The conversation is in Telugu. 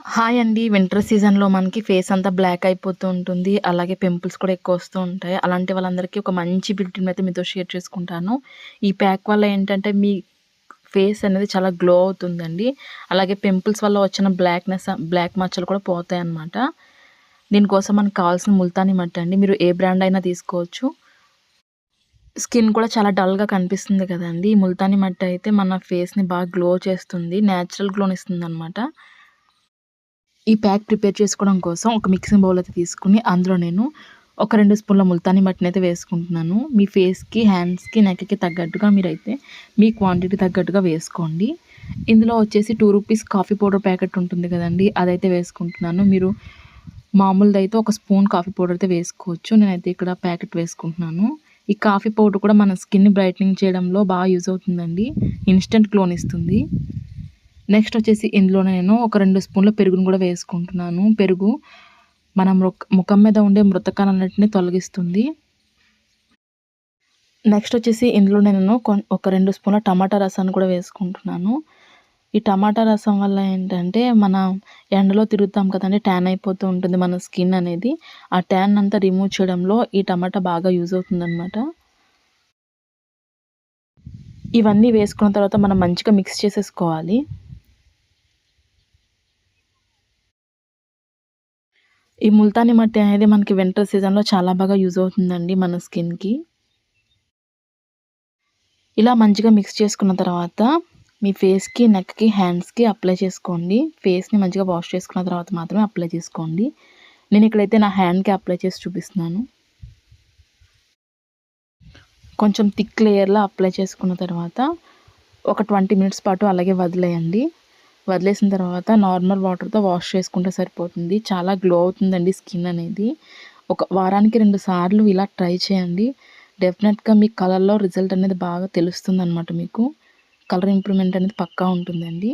హాయ్ అండి. వింటర్ సీజన్‌లో మనకి ఫేస్ అంతా బ్లాక్ అయిపోతూ ఉంటుంది. అలాగే పింపుల్స్ కూడా ఎక్కువొస్తూ ఉంటాయి. అలాంటి వాళ్ళందరికీ ఒక మంచి బ్యూటీ టిప్‌ని అయితే మీతో షేర్ చేసుకుంటాను. ఈ ప్యాక్ వల్ల ఏంటంటే మీ ఫేస్ అనేది చాలా గ్లో అవుతుందండి. అలాగే పింపుల్స్ వల్ల వచ్చిన బ్లాక్ మచ్చలు కూడా పోతాయన్నమాట. దీనికోసం మనకు కావాల్సిన ముల్తానీ మట్టి అండి. మీరు ఏ బ్రాండ్ అయినా తీసుకోవచ్చు. స్కిన్ కూడా చాలా డల్‌గా కనిపిస్తుంది కదండీ! ఈ ముల్తానీ మట్టి అయితే మన ఫేస్‌ని బాగా గ్లో చేస్తుంది. నేచురల్ గ్లోనిస్తుందన్నమాట. ఈ ప్యాక్ ప్రిపేర్ చేసుకోవడం కోసం ఒక మిక్సింగ్ బౌల్ అయితే తీసుకొని అందులో నేను ఒక 2 స్పూన్ల ముల్తానీ మట్టినైతే వేసుకుంటున్నాను. మీ ఫేస్‌కి, హ్యాండ్స్‌కి, నెక్‌కి తగ్గట్టుగా మీరైతే మీ క్వాంటిటీ తగ్గట్టుగా వేసుకోండి. ఇందులో వచ్చేసి రూ. 2 కాఫీ పౌడర్ ప్యాకెట్ ఉంటుంది కదండీ! అదైతే వేసుకుంటున్నాను. మీరు మామూలుదైతే ఒక స్పూన్ కాఫీ పౌడర్ అయితే వేసుకోవచ్చు. నేనైతే ఇక్కడ ప్యాకెట్ వేసుకుంటున్నాను. ఈ కాఫీ పౌడర్ కూడా మన స్కిన్‌ని బ్రైట్నింగ్ చేయడంలో బాగా యూజ్ అవుతుందండి. ఇన్‌స్టంట్ గ్లోనిస్తుంది. నెక్స్ట్ వచ్చేసి ఇందులో నేను ఒక 2 స్పూన్ల పెరుగును కూడా వేసుకుంటున్నాను. పెరుగు మన ముఖం మీద ఉండే మృతకణాలన్నిటిని తొలగిస్తుంది. నెక్స్ట్ వచ్చేసి ఇందులో నేను ఒక 2 స్పూన్ల టమాటా రసాన్ని కూడా వేసుకుంటున్నాను. ఈ టమాటా రసం వల్ల ఏంటంటే మన ఎండలో తిరుగుతాం కదండీ! ట్యాన్ అయిపోతూ ఉంటుంది మన స్కిన్ అనేది. ఆ ట్యాన్ అంతా రిమూవ్ చేయడంలో ఈ టమాటా బాగా యూజ్ అవుతుందనమాట. ఇవన్నీ వేసుకున్న తర్వాత మనం మంచిగా మిక్స్ చేసేసుకోవాలి. ఈ ముల్తానీ మట్టి అనేది మనకి వింటర్ సీజన్‌లో చాలా బాగా యూజ్ అవుతుందండి మన స్కిన్‌కి. ఇలా మంచిగా మిక్స్ చేసుకున్న తర్వాత మీ ఫేస్‌కి, నెక్‌కి, హ్యాండ్స్‌కి అప్లై చేసుకోండి. ఫేస్‌ని మంచిగా వాష్ చేసుకున్న తర్వాత మాత్రమే అప్లై చేసుకోండి. నేను ఇక్కడైతే నా హ్యాండ్‌కి అప్లై చేసి చూపిస్తున్నాను. కొంచెం థిక్ లేయర్‌లా అప్లై చేసుకున్న తర్వాత ఒక 20 మినిట్స్ పాటు అలాగే వదిలేయండి. వదిలేసిన తర్వాత నార్మల్ వాటర్‌తో వాష్ చేసుకుంటే సరిపోతుంది. చాలా గ్లో అవుతుందండి స్కిన్ అనేది. ఒక వారానికి 2 సార్లు ఇలా ట్రై చేయండి. డెఫినెట్‌గా మీ కలర్‌లో రిజల్ట్ అనేది బాగా తెలుస్తుందనమాట మీకు. కలర్ ఇంప్రూవ్‌మెంట్ అనేది పక్కా ఉంటుందండి.